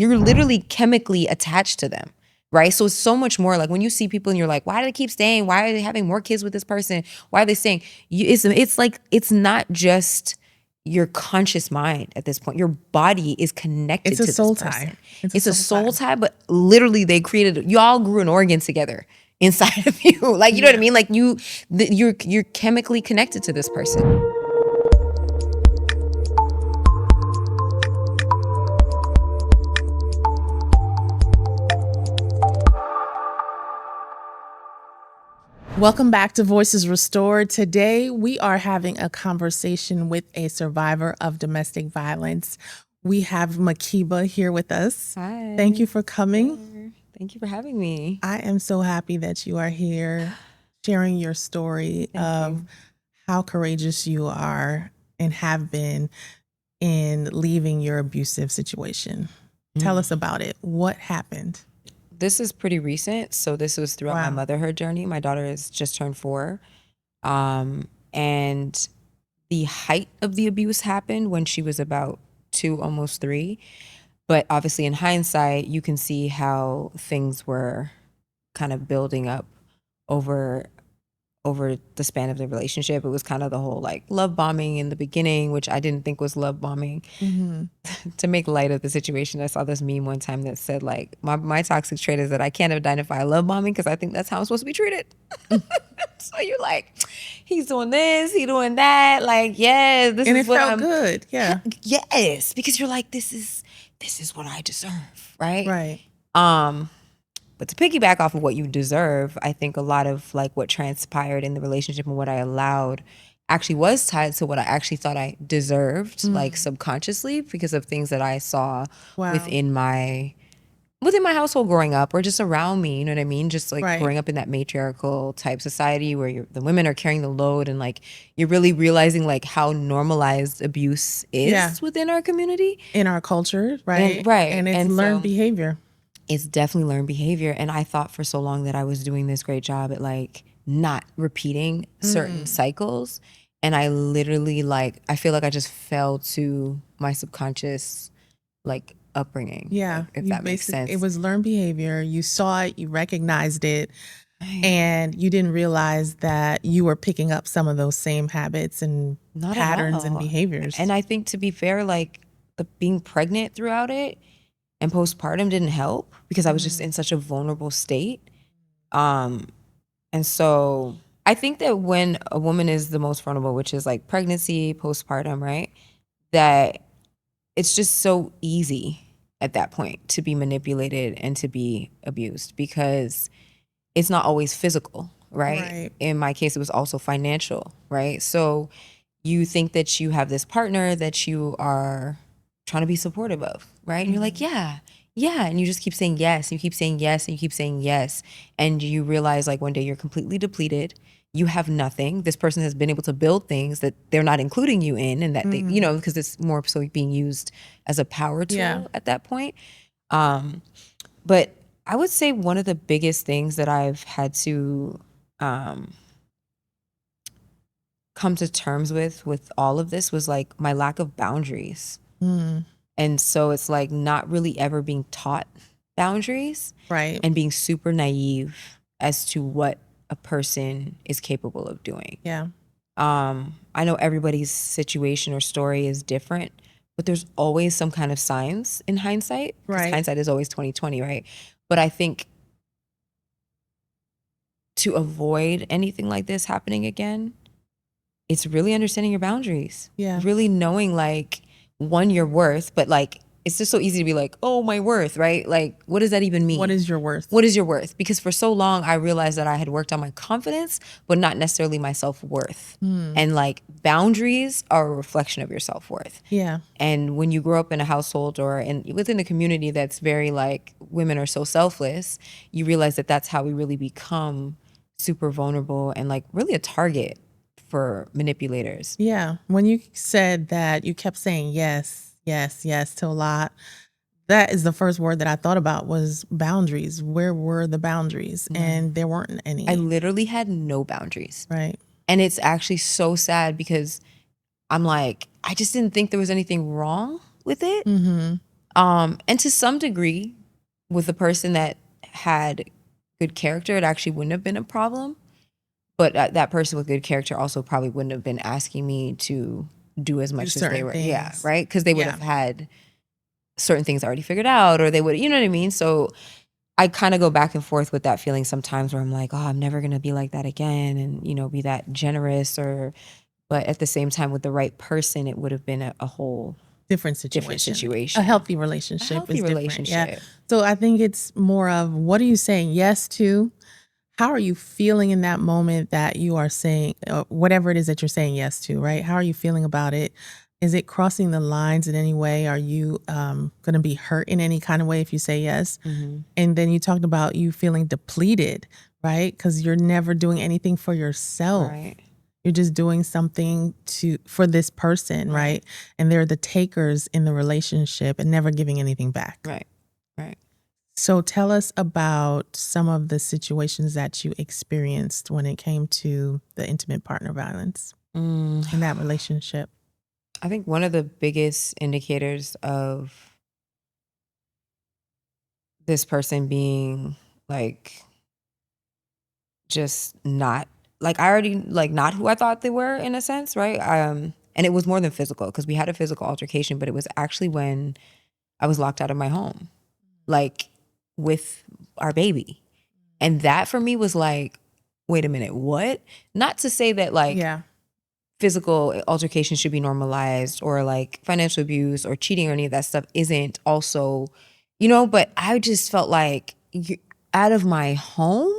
you're literally chemically attached to them, right? So it's so much more like when you see people and you're like, why do they keep staying? Why are they having more kids with this person? Why are they staying? It's like, it's not just your conscious mind at this point. Your body is connected It's a to soul this person. tie. It's a soul tie, but literally they created, y'all grew an organ together inside of you. Like, you know what I mean? Like you're chemically connected to this person. Welcome back to Voices Restored. Today, we are having a conversation with a survivor of domestic violence. We have Makiba here with us. Hi. Thank you for coming. Thank you for having me. I am so happy that you are here sharing your story of how courageous you are and have been in leaving your abusive situation. Tell us about it. What happened? This is pretty recent. So this was throughout my motherhood journey. My daughter has just turned 4. And the height of the abuse happened when she was about 2, almost 3. But obviously in hindsight, you can see how things were kind of building up over the span of the relationship. It was kind of the whole like love bombing in the beginning, which I didn't think was love bombing. To make light of the situation, I saw this meme one time that said like, my toxic trait is that I can't identify love bombing because I think that's how I'm supposed to be treated. So you're like, he's doing this, he doing that, like, yeah, this And is it what felt I'm good. Yeah. Yes, because you're like, this is what I deserve, right? Right. But to piggyback off of what you deserve, I think a lot of like what transpired in the relationship and what I allowed actually was tied to what I actually thought I deserved, like subconsciously, because of things that I saw within my household growing up, or just around me, you know what I mean? Just like growing up in that matriarchal type society where the women are carrying the load, and like you're really realizing like how normalized abuse is within our community. In our culture, right? And it's learned behavior. It's definitely learned behavior. And I thought for so long that I was doing this great job at like not repeating certain cycles. And I literally like, I feel like I just fell to my subconscious like upbringing. Yeah. If that makes sense. It was learned behavior. You saw it, you recognized it, and you didn't realize that you were picking up some of those same habits and patterns and behaviors. And I think, to be fair, like the being pregnant throughout it and postpartum didn't help because I was just in such a vulnerable state. And so I think that when a woman is the most vulnerable, which is like pregnancy, postpartum, right, that it's just so easy at that point to be manipulated and to be abused because it's not always physical, right? In my case, it was also financial, right? So you think that you have this partner that you are trying to be supportive of, right? And you're like, yeah. And you just keep saying yes. You keep saying yes, and you keep saying yes. And you realize like one day you're completely depleted. You have nothing. This person has been able to build things that they're not including you in, and that they, you know, because it's more so being used as a power tool at that point. But I would say one of the biggest things that I've had to come to terms with all of this was like my lack of boundaries. And so it's like not really ever being taught boundaries, and being super naive as to what a person is capable of doing. I know everybody's situation or story is different, but there's always some kind of signs in hindsight. Because hindsight is always 20/20, right? But I think to avoid anything like this happening again, it's really understanding your boundaries. Really knowing like, one, your worth, but like it's just so easy to be like, oh, my worth, right? Like, what does that even mean? What is your worth? What is your worth? Because for so long I realized that I had worked on my confidence, but not necessarily my self-worth. And like boundaries are a reflection of your self-worth. And when you grow up in a household or within a community that's very like women are so selfless, you realize that that's how we really become super vulnerable and like really a target for manipulators. When you said that you kept saying yes to a lot, that is the first word that I thought about was boundaries. Where were the boundaries? And there weren't any. I literally had no boundaries. Right. And it's actually so sad because I'm like, I just didn't think there was anything wrong with it. And to some degree, with a person that had good character, it actually wouldn't have been a problem. But that person with good character also probably wouldn't have been asking me to do as Do much as they certain were. Yeah, things. right? Because they would Yeah. have had certain things already figured out, or they would, you know what I mean? So I kind of go back and forth with that feeling sometimes where I'm like, oh, I'm never going to be like that again and, be that generous but at the same time with the right person, it would have been a whole Different different situation. A situation. healthy A relationship healthy is different. Yeah. relationship. So I think it's more of what are you saying yes to? How are you feeling in that moment that you are saying whatever it is that you're saying yes to, right? How are you feeling about it? Is it crossing the lines in any way? Are you going to be hurt in any kind of way if you say yes? And then you talked about you feeling depleted, right? Because you're never doing anything for yourself. Right. You're just doing something for this person, right? And they're the takers in the relationship and never giving anything back. Right. Right. So tell us about some of the situations that you experienced when it came to the intimate partner violence in that relationship. I think one of the biggest indicators of this person being like just not like I already like not who I thought they were in a sense, right? And it was more than physical because we had a physical altercation, but it was actually when I was locked out of my home, like with our baby. And that for me was like, wait a minute, what? Not to say that like Yeah. physical altercation should be normalized or like financial abuse or cheating or any of that stuff isn't also, but I just felt like out of my home,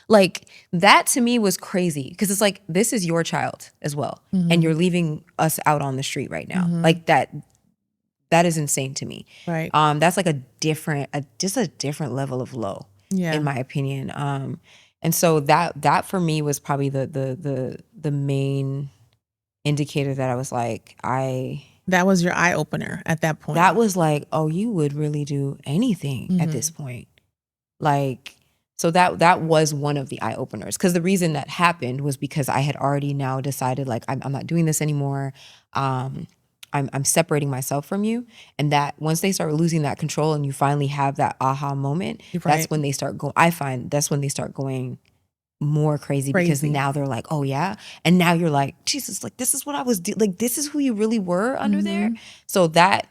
like that to me was crazy because it's like, this is your child as well. And you're leaving us out on the street right now. Like that is insane to me. Right. That's like just a different level of low, Yeah. in my opinion. And so that for me was probably the main indicator that I was like, that was your eye opener at that point. that was like, oh, you would really do anything at this point. Like, so that was one of the eye openers. Cause the reason that happened was because I had already now decided like, I'm not doing this anymore. I'm separating myself from you. And that once they start losing that control and you finally have that aha moment, that's when they start going, I find that's when they start going more crazy because now they're like, oh yeah. And now you're like, Jesus, like this is what I was like, this is who you really were under there. So that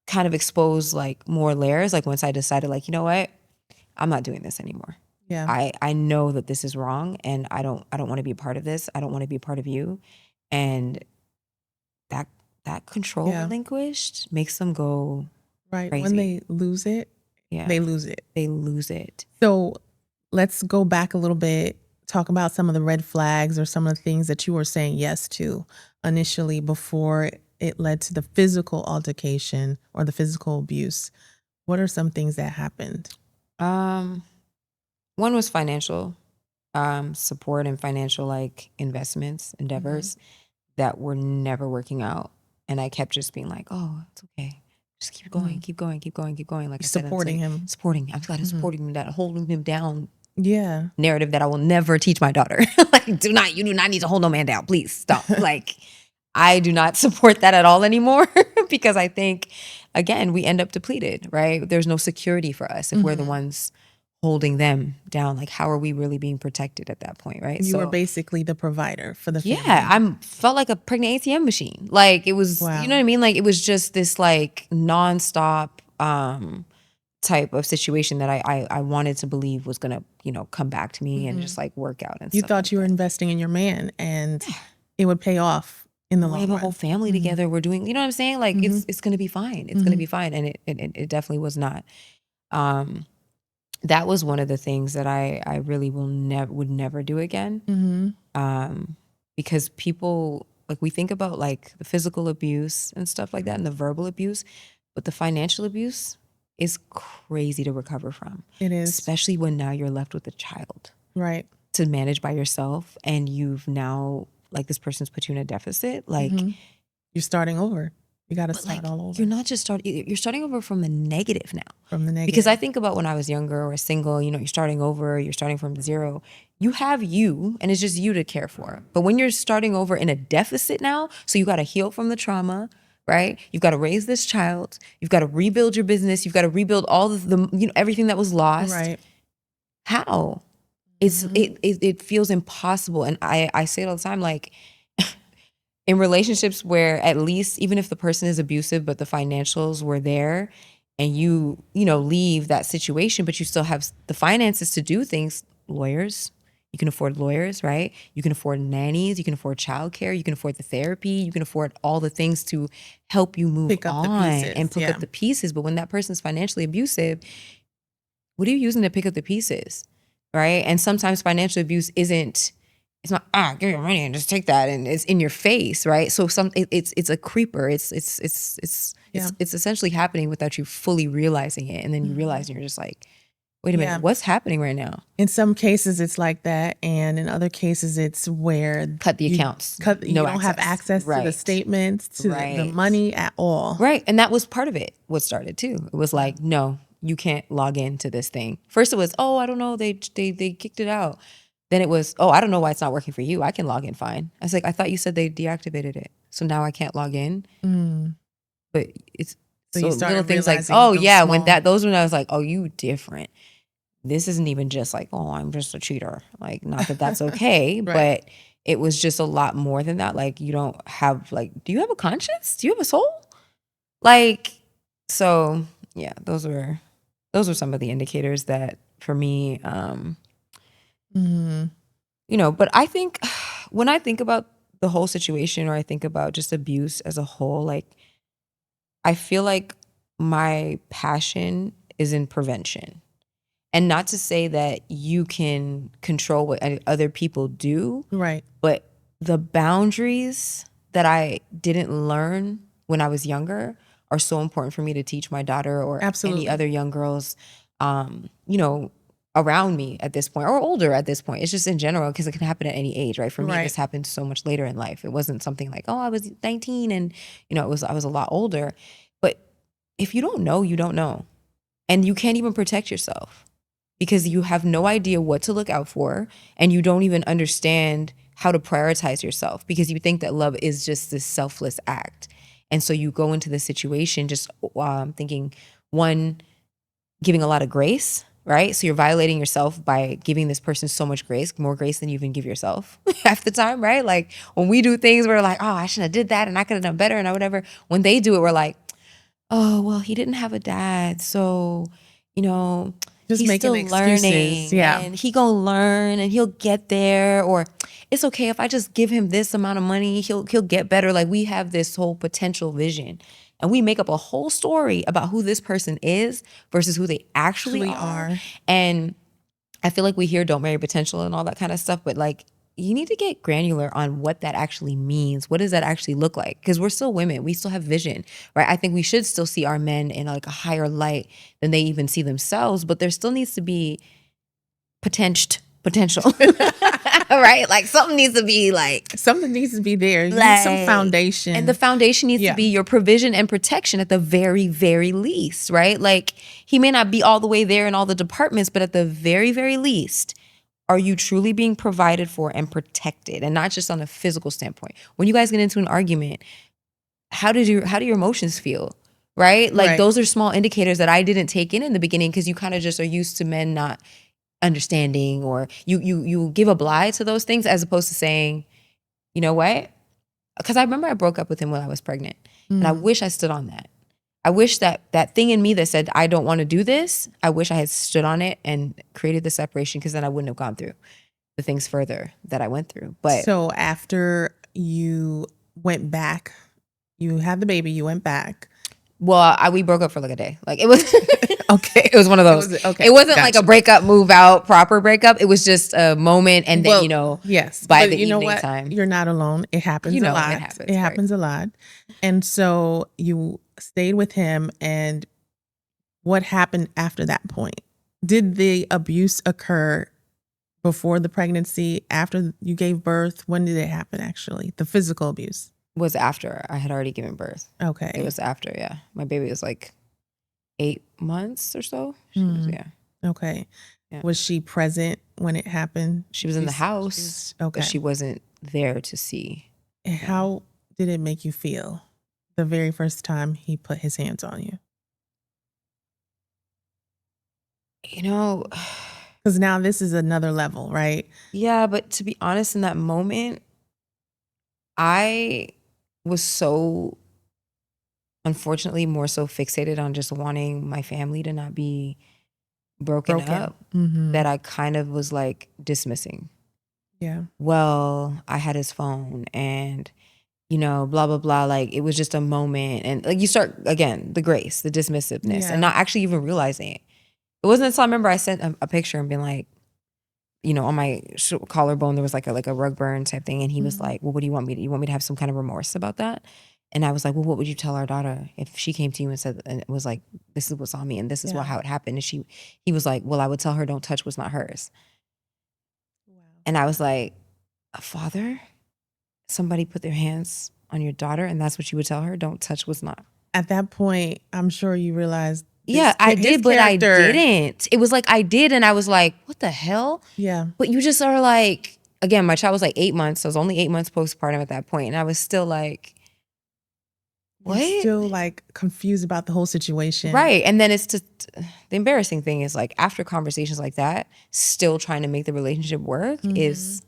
kind of exposed like more layers. Like once I decided like, you know what, I'm not doing this anymore. Yeah. I know that this is wrong and I don't want to be a part of this. I don't want to be a part of you. And that control relinquished makes them go right. crazy. When they lose it, they lose it. They lose it. So let's go back a little bit, talk about some of the red flags or some of the things that you were saying yes to initially before it led to the physical altercation or the physical abuse. What are some things that happened? One was financial support and financial like investments, endeavors that were never working out. And I kept just being like, oh, it's okay. Just keep going, keep going, keep going, keep going. Like I said, supporting him. I'm glad supporting him, that holding him down Yeah. narrative that I will never teach my daughter. Like, you do not need to hold no man down. Please stop. Like, I do not support that at all anymore because I think, again, we end up depleted, right? There's no security for us if we're the ones holding them down. Like, how are we really being protected at that point, right? You were basically the provider for the family. Yeah, I felt like a pregnant ATM machine. Like it was, Wow. you know what I mean? Like it was just this like nonstop type of situation that I wanted to believe was gonna, come back to me and just like work out and You stuff. thought like you were investing in your man and it would pay off in the long we have run. a whole family together. We're doing, you know what I'm saying? Like it's gonna be fine. It's gonna be fine. And it definitely was not. That was one of the things that I really would never do again. Because people like we think about like the physical abuse and stuff like that and the verbal abuse, but the financial abuse is crazy to recover from. It is. Especially when now you're left with a child. Right. To manage by yourself and you've now like this person's put you in a deficit. Like you're starting over. You got to start all over. You're not just you're starting over from the negative now. From the negative. Because I think about when I was younger or single, you're starting over, you're starting from zero. You have you, and it's just you to care for. But when you're starting over in a deficit now, so you got to heal from the trauma, right? You've got to raise this child. You've got to rebuild your business. You've got to rebuild all of the everything that was lost. Right. How? It feels impossible. And I say it all the time, like in relationships where at least even if the person is abusive, but the financials were there and you leave that situation, but you still have the finances to do things, lawyers, you can afford lawyers, right? You can afford nannies, you can afford childcare, you can afford the therapy, you can afford all the things to help you move Pick up the on pieces, and pick yeah. up the pieces. But when that person's financially abusive, what are you using to pick up the pieces, right? And sometimes financial abuse it's not give me your money and just take that, and it's in your face, right? So it's a creeper. It's essentially happening without you fully realizing it, and then you realize and you're just like, wait a minute, what's happening right now? In some cases, it's like that, and in other cases, it's where cut the accounts, you don't have access to the statements, to the money at all, right? And that was part of it. What started too? It was like, no, you can't log into this thing. First, it was, oh, I don't know, they kicked it out. Then it was, oh, I don't know why it's not working for you. I can log in fine. I was like, I thought you said they deactivated it, so now I can't log in. But it's so little things like, oh yeah, when those when I was like, oh, you different. This isn't even just like, oh, I'm just a cheater. Like, not that that's okay, right. But it was just a lot more than that. Like, you don't have do you have a conscience? Do you have a soul? Like, so yeah, those were some of the indicators that for me, but I think when I think about the whole situation, or I think about just abuse as a whole, like, I feel like my passion is in prevention. And not to say that you can control what other people do, right? But the boundaries that I didn't learn when I was younger are so important for me to teach my daughter or any other young girls, around me at this point, or older at this point. It's just in general, because it can happen at any age, right? For me, this happened so much later in life. It wasn't something like, oh, I was 19 and I was a lot older. But if you don't know, you don't know, and you can't even protect yourself, because you have no idea what to look out for, and you don't even understand how to prioritize yourself, because you think that love is just this selfless act. And so you go into the situation just thinking, one, giving a lot of grace, right? So you're violating yourself by giving this person so much grace, more grace than you even give yourself half the time, right? Like when we do things, we're like, oh, I shouldn't have did that, and I could have done better, and whatever. When they do it, we're like, oh, well, he didn't have a dad, so, just he's still excuses. Learning, and he gonna learn, and he'll get there, or it's okay if I just give him this amount of money, he'll get better. Like, we have this whole potential vision, and we make up a whole story about who this person is versus who they actually are. And I feel like we hear don't marry potential and all that kind of stuff, but like, you need to get granular on what that actually means. What does that actually look like? Because we're still women. We still have vision, right? I think we should still see our men in like a higher light than they even see themselves, but there still needs to be potential. Right? Like something needs to be there. You need some foundation. And the foundation needs to be your provision and protection at the very, very least, right? Like, he may not be all the way there in all the departments, but at the very, very least, are you truly being provided for and protected? And not just on a physical standpoint. When you guys get into an argument, how do your emotions feel? Right? Like, those are small indicators that I didn't take in the beginning, because you kind of just are used to men not understanding, or you give a lie to those things, as opposed to saying, you know what? Because I remember I broke up with him when I was pregnant, and I wish I stood on that. I wish that thing in me that said, I don't want to do this, I wish I had stood on it and created the separation, because then I wouldn't have gone through the things further that I went through. But so after you went back, you had the baby, you went back. Well, we broke up for like a day. Like, it was okay. It was one of those. It wasn't like a breakup, move out, proper breakup. It was just a moment, and then yes, by the evening time, you're not alone. It happens a lot. It happens a lot. And so you stayed with him, and what happened after that point? Did the abuse occur before the pregnancy, after you gave birth? When did it happen, actually? The physical abuse? Was after I had already given birth. Okay. It was after, yeah. My baby was like 8 months or so. Okay. Yeah. Was she present when it happened? She was in the house, but she wasn't there to see. How did it make you feel? the very first time he put his hands on you? You know, Because now this is another level, right? yeah, but to be honest, in that moment, I was so, unfortunately, more so fixated on just wanting my family to not be broken up that I kind of was like dismissing. Yeah. Well, I had his phone and, you know, blah, blah, blah. Like it was just a moment. And like you start, again, the grace, the dismissiveness, and not actually even realizing it. It wasn't until I remember I sent a picture and been like, you know, on my collarbone, there was like a rug burn type thing. And he was like, well, what do you want me to, you want me to have some kind of remorse about that? And I was like, well, what would you tell our daughter if she came to you and said, and it was like, this is what's on me and this is how it happened. And he was like, well, I would tell her, don't touch what's not hers. Wow. And I was like, a father, somebody put their hands on your daughter and that's what you would tell her? Don't touch what's not. At that point, I'm sure you realized. Yeah, I did, but I didn't. It was like I did and I was like, what the hell? Yeah. But you just are like, again, my child was like 8 months. So I was only 8 months postpartum at that point. And I was still like, what? You're still like confused about the whole situation. Right. And then it's just, the embarrassing thing is like after conversations like that, still trying to make the relationship work is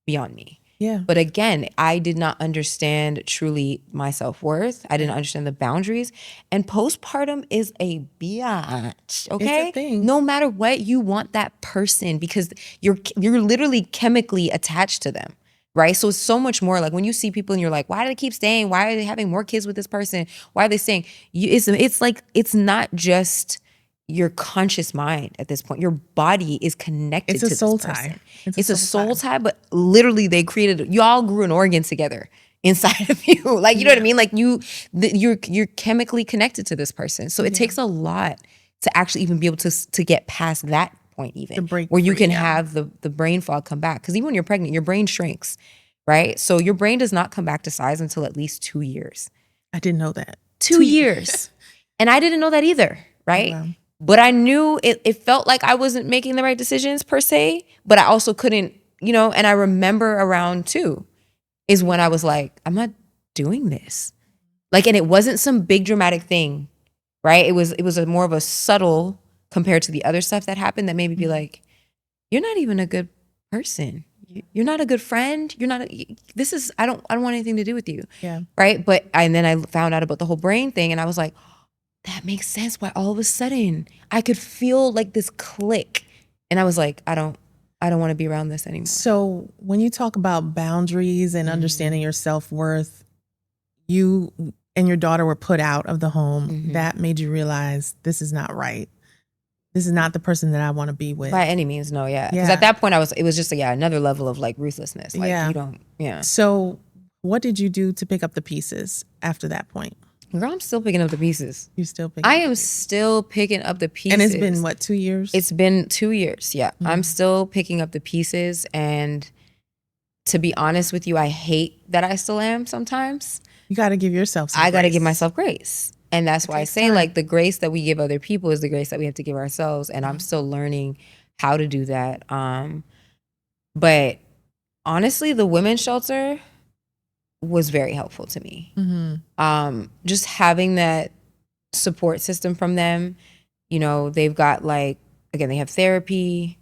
beyond me. Yeah. But again, I did not understand truly my self-worth. I didn't understand the boundaries. And postpartum is a biatch, okay? It's a thing. No matter what, you want that person because you're literally chemically attached to them, right? So it's so much more like when you see people and you're like, why do they keep staying? Why are they having more kids with this person? Why are they staying? It's like, it's not just your conscious mind at this point. Your body is connected to this person. It's a soul tie. It's a soul tie, but literally they created, y'all grew an organ together inside of you. Like, you know what I mean? Like you're chemically connected to this person. So it takes a lot to actually even be able to get past that point even. Where you can have the brain fog come back. Because even when you're pregnant, your brain shrinks, right? So your brain does not come back to size until at least 2 years. I didn't know that. 2 years. And I didn't know that either, right? Wow. But I knew it felt like I wasn't making the right decisions per se, but I also couldn't, you know, and I remember around 2 is when I was like, I'm not doing this. Like, and it wasn't some big dramatic thing, right? It was a more of a subtle compared to the other stuff that happened that made me be like, you're not even a good person. You're not a good friend. You're not, I don't want anything to do with you. Yeah. Right. And then I found out about the whole brain thing and I was like, that makes sense why all of a sudden I could feel like this click. And I was like, I don't want to be around this anymore. So when you talk about boundaries and understanding your self-worth, you and your daughter were put out of the home. That made you realize this is not right. This is not the person that I want to be with. By any means, no, yeah. Because at that point it was just another level of like ruthlessness. Like you don't, So what did you do to pick up the pieces after that point? Girl, I'm still picking up the pieces. You still picking I am still picking up the pieces. And it's been what, 2 years? It's been 2 years, yeah. I'm still picking up the pieces. And to be honest with you, I hate that I still am sometimes. You got to give yourself some grace. I got to give myself grace. And that's why I say like the grace that we give other people is the grace that we have to give ourselves. And I'm still learning how to do that. But honestly, the women's shelter was very helpful to me. Just having that support system from them. You know, they've got like, again, they have therapy.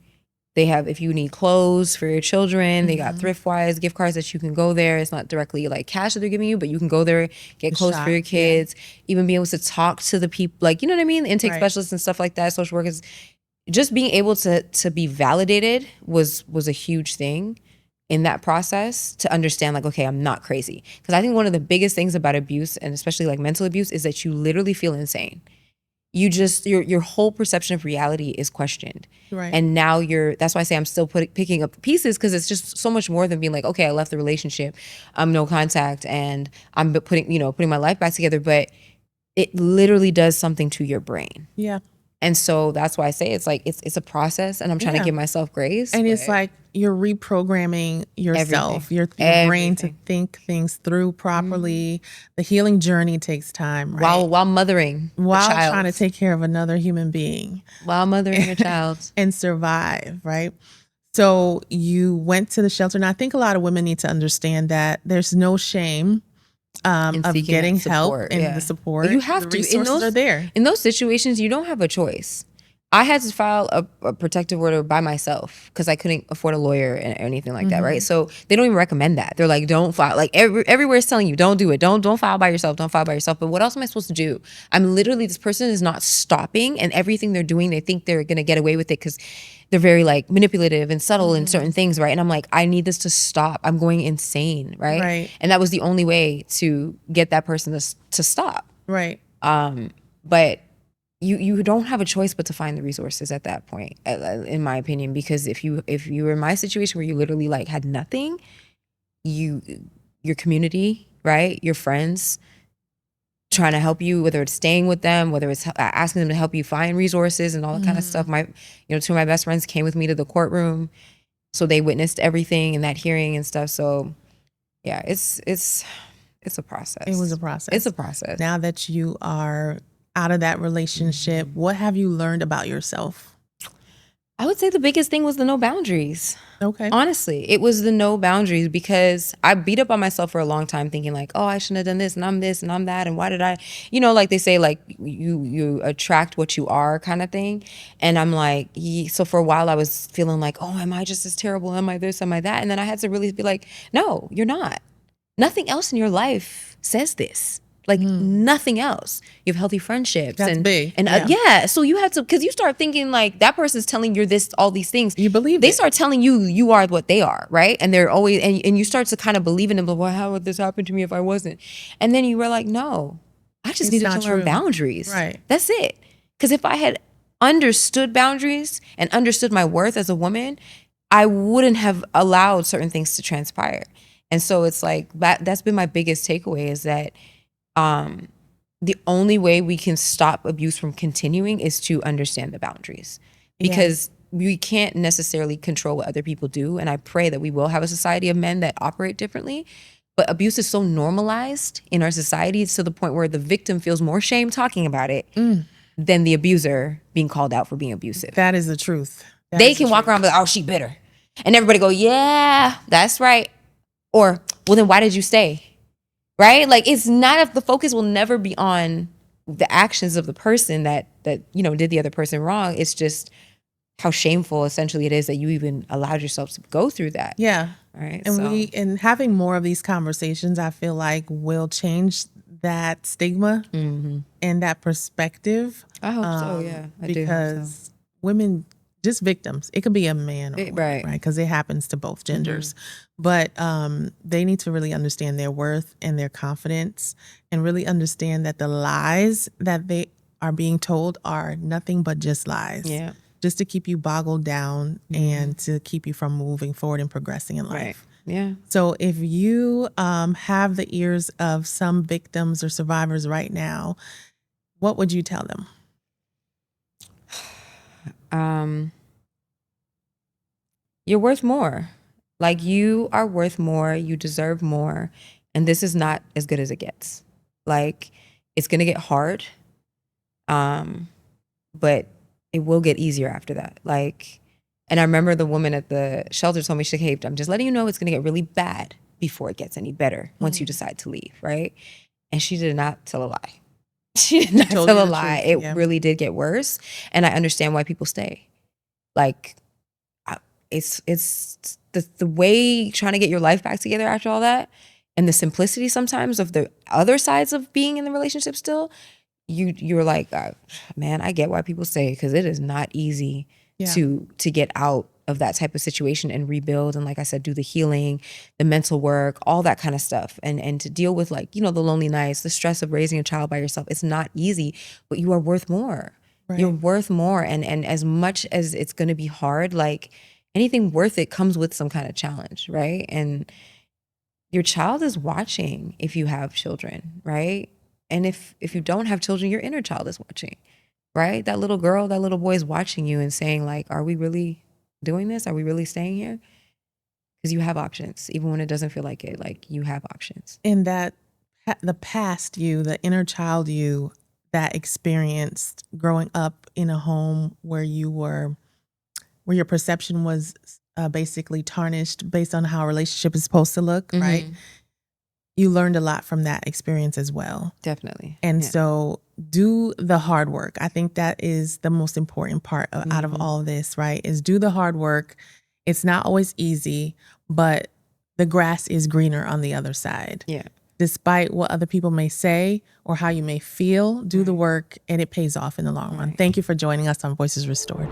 They have, if you need clothes for your children, they got Thriftwise gift cards that you can go there. It's not directly like cash that they're giving you, but you can go there, get clothes for your kids, even be able to talk to the people, like, you know what I mean? Intake specialists and stuff like that, social workers. Just being able to be validated was a huge thing in that process, to understand like, okay, I'm not crazy. Because I think one of the biggest things about abuse, and especially like mental abuse, is that you literally feel insane. You just, your whole perception of reality is questioned. Right. And now that's why I say I'm still picking up the pieces, because it's just so much more than being like, okay, I left the relationship, I'm no contact, and I'm putting my life back together. But it literally does something to your brain. Yeah. And so that's why I say it's like, it's a process, and I'm trying to give myself grace. And it's like you're reprogramming yourself, your brain to think things through properly. The healing journey takes time, right? While mothering while trying to take care of another human being. While mothering your child. And survive, right? So you went to the shelter. And I think a lot of women need to understand that there's no shame And of seeking that getting help support, and yeah. the support. You have the to. resources are there. In those situations, you don't have a choice. I had to file a protective order by myself because I couldn't afford a lawyer or anything like that, right? So they don't even recommend that. They're like, don't file. Like everywhere is telling you, don't do it. Don't file by yourself. Don't file by yourself. But what else am I supposed to do? I'm literally, this person is not stopping, and everything they're doing, they think they're gonna get away with it because they're very like manipulative and subtle in certain things, right? And I'm like, I need this to stop. I'm going insane, right? Right. And that was the only way to get that person to stop. Right. But you don't have a choice but to find the resources at that point, in my opinion, because if you were in my situation where you literally like had nothing, your community, right, your friends trying to help you, whether it's staying with them, whether it's asking them to help you find resources and all that kind of stuff. Two of my best friends came with me to the courtroom, so they witnessed everything in that hearing and stuff. So yeah, it's a process. It was a process. It's a process. Now that you are out of that relationship, what have you learned about yourself? I would say the biggest thing was the no boundaries. Okay. Honestly, it was the no boundaries, because I beat up on myself for a long time thinking like, oh, I shouldn't have done this and I'm this and I'm that. And why did I, like they say, like you attract what you are kind of thing. And I'm like, so for a while I was feeling like, oh, am I just as terrible? Am I this? Am I that? And then I had to really be like, no, you're not. Nothing else in your life says this. Like nothing else. You have healthy friendships. That's big. And yeah. So you have to, because you start thinking like that person's telling you this, all these things. You believe they start telling you are what they are, right? And they're always, and you start to kind of believe in them. But well, how would this happen to me if I wasn't? And then you were like, no, I just needed to learn boundaries. Right. That's it. Because if I had understood boundaries and understood my worth as a woman, I wouldn't have allowed certain things to transpire. And so it's like that's been my biggest takeaway, is that the only way we can stop abuse from continuing is to understand the boundaries, because we can't necessarily control what other people do. And I pray that we will have a society of men that operate differently. But abuse is so normalized in our society, it's to the point where the victim feels more shame talking about it than the abuser being called out for being abusive. That is the truth. They can walk around and be like, oh, she bitter. And everybody go, yeah, that's right. Or, well, then why did you stay? Right? Like, it's not, the focus will never be on the actions of the person that did the other person wrong. It's just how shameful essentially it is that you even allowed yourself to go through that. Yeah. Right. And and having more of these conversations, I feel like will change that stigma and that perspective. I hope so. Yeah. Because women, just victims, it could be a man or woman, right? Because it happens to both genders. But they need to really understand their worth and their confidence, and really understand that the lies that they are being told are nothing but just lies. Yeah. Just to keep you boggled down and to keep you from moving forward and progressing in life. Right. Yeah. So if you have the ears of some victims or survivors right now, what would you tell them? You're worth more. Like, you are worth more. You deserve more. And this is not as good as it gets. Like, it's going to get hard. But it will get easier after that. Like, and I remember the woman at the shelter told me, she's like, hey, I'm just letting you know it's going to get really bad before it gets any better once you decide to leave, right? And she did not tell a lie. She did not tell a lie. It really did get worse. And I understand why people stay. Like, it's the way trying to get your life back together after all that, and the simplicity sometimes of the other sides of being in the relationship still, you're like, man, I get why people stay, because it is not easy to get out of that type of situation and rebuild. And like I said, do the healing, the mental work, all that kind of stuff. And to deal with, like, the lonely nights, the stress of raising a child by yourself. It's not easy, but you are worth more. Right. You're worth more. And as much as it's going to be hard, like, anything worth it comes with some kind of challenge, right? And your child is watching if you have children, right? And if you don't have children, your inner child is watching, right? That little girl, that little boy is watching you and saying, like, are we really doing this? Are we really staying here? Because you have options. Even when it doesn't feel like it, like, you have options. And that the past you, the inner child you that experienced growing up in a home where your perception was basically tarnished based on how a relationship is supposed to look, right? you learned a lot from that experience as well. Definitely. And Yeah. so do the hard work. I think that is the most important part out of all of this, right? Is do the hard work. It's not always easy, but the grass is greener on the other side. Yeah. Despite what other people may say or how you may feel, do the work and it pays off in the long run. Thank you for joining us on Voices Restored.